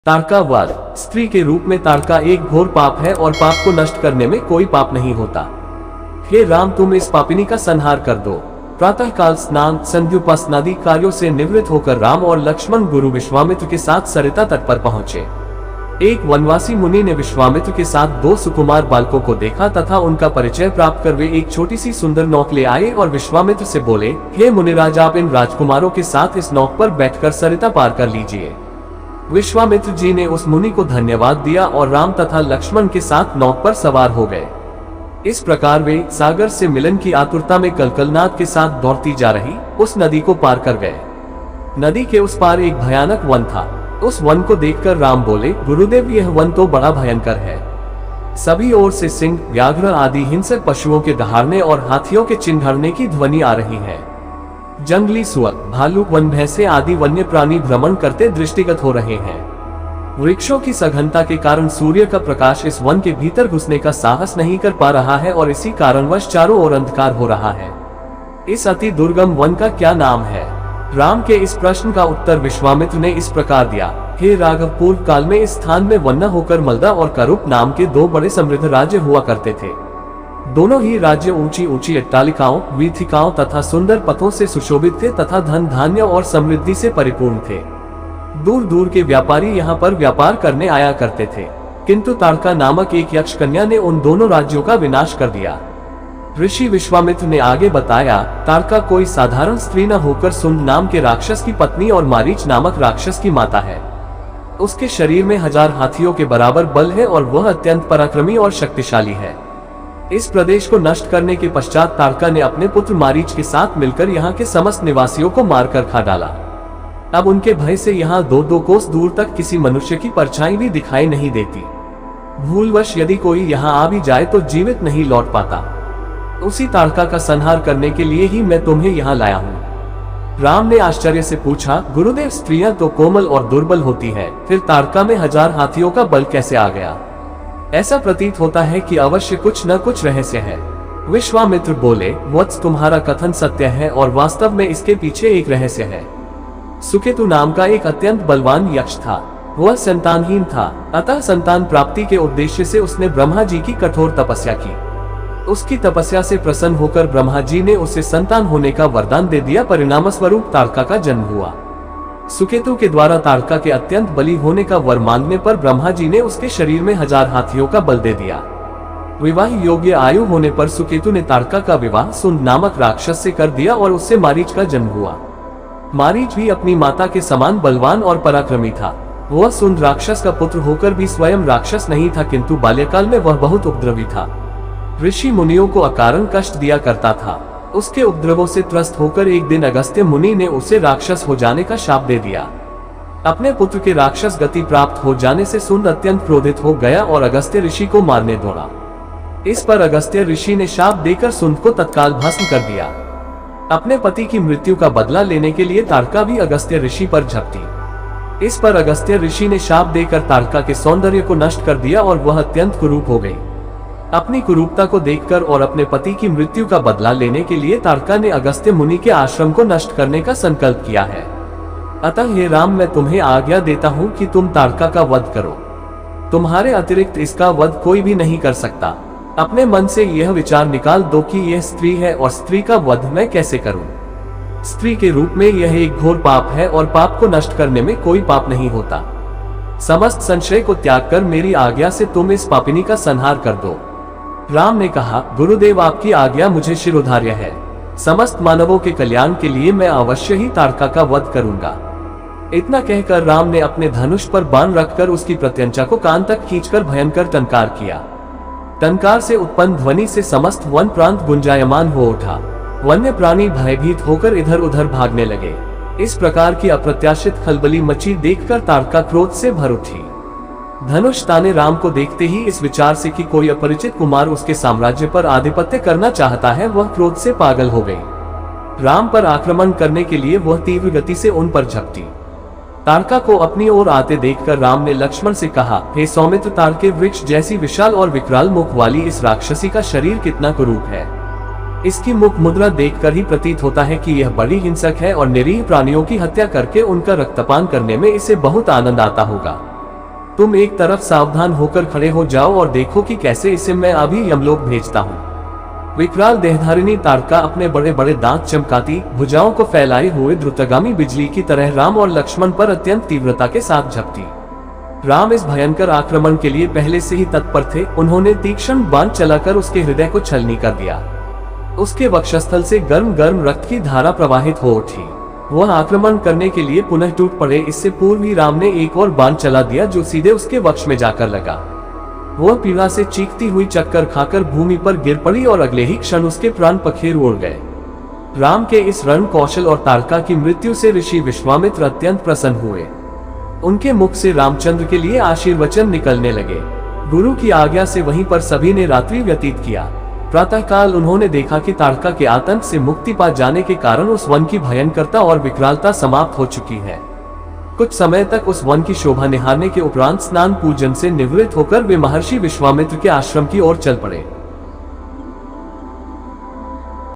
ताड़का वध। स्त्री के रूप में ताड़का एक घोर पाप है और पाप को नष्ट करने में कोई पाप नहीं होता। हे राम, तुम इस पापिनी का संहार कर दो। प्रातः काल स्नान संध्योपासनादि कार्यों से निवृत्त होकर राम और लक्ष्मण गुरु विश्वामित्र के साथ सरिता तट पर पहुंचे। एक वनवासी मुनि ने विश्वामित्र के साथ दो सुकुमार बालकों को देखा तथा उनका परिचय प्राप्त कर वे एक छोटी सी सुंदर नौक ले आए और विश्वामित्र से बोले, हे मुनिराज, आप इन राजकुमारों के साथ इस नौक पर बैठकर सरिता पार कर लीजिए। विश्वामित्र जी ने उस मुनि को धन्यवाद दिया और राम तथा लक्ष्मण के साथ नौक पर सवार हो गए। इस प्रकार वे सागर से मिलन की आतुरता में कलकलनाद के साथ दौड़ती जा रही उस नदी को पार कर गए। नदी के उस पार एक भयानक वन था। उस वन को देखकर राम बोले, गुरुदेव, यह वन तो बड़ा भयंकर है। सभी ओर से सिंह, व्याघ्र आदि हिंसक पशुओं के दहाड़ने और हाथियों के चिन्हरने की ध्वनि आ रही है। जंगली सुअर, भालू, वन भैंसे आदि वन्य प्राणी भ्रमण करते दृष्टिगत हो रहे हैं। वृक्षों की सघनता के कारण सूर्य का प्रकाश इस वन के भीतर घुसने का साहस नहीं कर पा रहा है और इसी कारणवश चारों ओर अंधकार हो रहा है। इस अति दुर्गम वन का क्या नाम है? राम के इस प्रश्न का उत्तर विश्वामित्र ने इस प्रकार दिया, हे राघव, पूर्व काल में इस स्थान में वन्ना होकर मलदा और करुप नाम के दो बड़े समृद्ध राज्य हुआ करते थे। दोनों ही राज्य ऊंची ऊंची अट्टालिकाओं, वीथिकाओं तथा सुंदर पथों से सुशोभित थे तथा धन धान्य और समृद्धि से परिपूर्ण थे। दूर दूर के व्यापारी यहाँ पर व्यापार करने आया करते थे, किंतु ताड़का नामक एक यक्ष कन्या ने उन दोनों राज्यों का विनाश कर दिया। ऋषि विश्वामित्र ने आगे बताया, ताड़का कोई साधारण स्त्री न होकर सुंद नाम के राक्षस की पत्नी और मारीच नामक राक्षस की माता है। उसके शरीर में 1000 हाथियों के बराबर बल है और वह अत्यंत पराक्रमी और शक्तिशाली है। इस प्रदेश को नष्ट करने के पश्चात ताड़का ने अपने पुत्र मारीच के साथ मिलकर यहाँ के समस्त निवासियों को मारकर खा डाला। अब उनके भय से यहाँ 2-2 कोस दूर तक किसी मनुष्य की परछाई भी दिखाई नहीं देती। भूलवश यदि कोई यहाँ आ भी जाए तो जीवित नहीं लौट पाता। उसी ताड़का का संहार करने के लिए ही मैं तुम्हें यहाँ लाया हूँ। राम ने आश्चर्य से पूछा, गुरुदेव, स्त्रियां तो कोमल और दुर्बल होती है, फिर ताड़का में 1000 हाथियों का बल कैसे आ गया? ऐसा प्रतीत होता है कि अवश्य कुछ न कुछ रहस्य है। विश्वामित्र बोले, वत्स, तुम्हारा कथन सत्य है और वास्तव में इसके पीछे एक रहस्य है। सुकेतु नाम का एक अत्यंत बलवान यक्ष था। वह संतानहीन था, अतः संतान प्राप्ति के उद्देश्य से उसने ब्रह्मा जी की कठोर तपस्या की। उसकी तपस्या से प्रसन्न होकर ब्रह्मा जी ने उसे संतान होने का वरदान दे दिया। परिणाम स्वरूप ताड़का का जन्म हुआ। सुकेतु के द्वारा ताड़का के अत्यंत बली होने का वर मांगने पर ब्रह्मा जी ने उसके शरीर में 1000 हाथियों का बल दे दिया। विवाह योग्य आयु होने पर सुकेतु ने ताड़का का विवाह सुंद नामक राक्षस से कर दिया और उससे मारीच का जन्म हुआ। मारीच भी अपनी माता के समान बलवान और पराक्रमी था। वह सुंद राक्षस का पुत्र होकर भी स्वयं राक्षस नहीं था, किंतु बाल्यकाल में वह बहुत उपद्रवी था। ऋषि मुनियों को अकारण कष्ट दिया करता था। उसके उपद्रवों से त्रस्त होकर एक दिन अगस्त्य मुनि ने उसे राक्षस हो जाने का शाप दे दिया। अपने पुत्र के राक्षस गति प्राप्त हो जाने से सुंद अत्यंत क्रोधित हो गया और अगस्त्य ऋषि को मारने दौड़ा। इस पर अगस्त्य ऋषि ने शाप देकर सुंद को तत्काल भस्म कर दिया। अपने पति की मृत्यु का बदला लेने के लिए ताड़का भी अगस्त्य ऋषि पर झपटी। इस पर अगस्त्य ऋषि ने शाप देकर ताड़का के सौंदर्य को नष्ट कर दिया और वह अत्यंत कुरूप हो गई। अपनी कुरूपता को देखकर और अपने पति की मृत्यु का बदला लेने के लिए ताड़का ने अगस्त्य मुनि के आश्रम को नष्ट करने का संकल्प किया है। अतः हे राम, मैं तुम्हें आज्ञा देता हूँ कि तुम ताड़का का वध करो। तुम्हारे अतिरिक्त इसका वध कोई भी नहीं कर सकता। अपने मन से यह विचार निकाल दो कि यह स्त्री है और स्त्री का वध मैं कैसे करूं। स्त्री के रूप में यह एक घोर पाप है और पाप को नष्ट करने में कोई पाप नहीं होता। समस्त संशय को त्याग कर मेरी आज्ञा से तुम इस पापिनी का संहार कर दो। राम ने कहा, गुरुदेव, आपकी आज्ञा मुझे शिरोधार्य है। समस्त मानवों के कल्याण के लिए मैं अवश्य ही ताड़का का वध करूंगा। इतना कहकर राम ने अपने धनुष पर बाण रखकर उसकी प्रत्यंचा को कान तक खींचकर भयंकर टंकार किया। टंकार से उत्पन्न ध्वनि से समस्त वन प्रांत गुंजायमान हो उठा। वन्य प्राणी भयभीत होकर इधर उधर भागने लगे। इस प्रकार की अप्रत्याशित खलबली मची देखकर ताड़का क्रोध से भर उठी। धनुष ताने राम को देखते ही इस विचार से कि कोई अपरिचित कुमार उसके साम्राज्य पर आधिपत्य करना चाहता है, वह क्रोध से पागल हो गई। राम पर आक्रमण करने के लिए वह तीव्र गति से उन पर झपटी। ताड़का को अपनी ओर आते देखकर राम ने लक्ष्मण से कहा, हे सौमित्र, ताड़के वृक्ष जैसी विशाल और विकराल मुख वाली इस राक्षसी का शरीर कितना कुरूप है। इसकी मुख मुद्रा देखकर ही प्रतीत होता है कि यह बड़ी हिंसक है और निरीह प्राणियों की हत्या करके उनका रक्तपान करने में इसे बहुत आनंद आता होगा। तुम एक तरफ सावधान होकर खड़े हो जाओ और देखो कि कैसे इसे मैं अभी यमलोक भेजता हूँ। विकराल देहधारिणी ताड़का अपने बड़े बड़े दांत चमकाती, भुजाओं को फैलाए हुए द्रुतगामी बिजली की तरह राम और लक्ष्मण पर अत्यंत तीव्रता के साथ झपटी। राम इस भयंकर आक्रमण के लिए पहले से ही तत्पर थे। उन्होंने तीक्ष्ण बाण चलाकर उसके हृदय को छलनी कर दिया। उसके वक्षस्थल से गर्म गर्म रक्त की धारा प्रवाहित हो उठी। वह आक्रमण करने के लिए पुनः टूट पड़े। इससे पूर्व ही राम ने एक और बाण चला दिया जो सीधे उसके वक्ष में जाकर लगा। वह पीड़ा से चीखती हुई चक्कर खाकर भूमि पर गिर पड़ी और अगले ही क्षण उसके प्राण पखेर उड़ गए। राम के इस रण कौशल और ताड़का की मृत्यु से ऋषि विश्वामित्र अत्यंत प्रसन्न हुए। उनके मुख से रामचंद्र के लिए आशीर्वचन निकलने लगे। गुरु की आज्ञा से वहीं पर सभी ने रात्रि व्यतीत किया। प्रातःकाल उन्होंने देखा कि ताड़का के आतंक से मुक्ति पा जाने के कारण उस वन की भयंकरता और विकरालता समाप्त हो चुकी है। कुछ समय तक उस वन की शोभा निहारने के उपरांत स्नान पूजन से निवृत्त होकर वे महर्षि विश्वामित्र के आश्रम की ओर चल पड़े।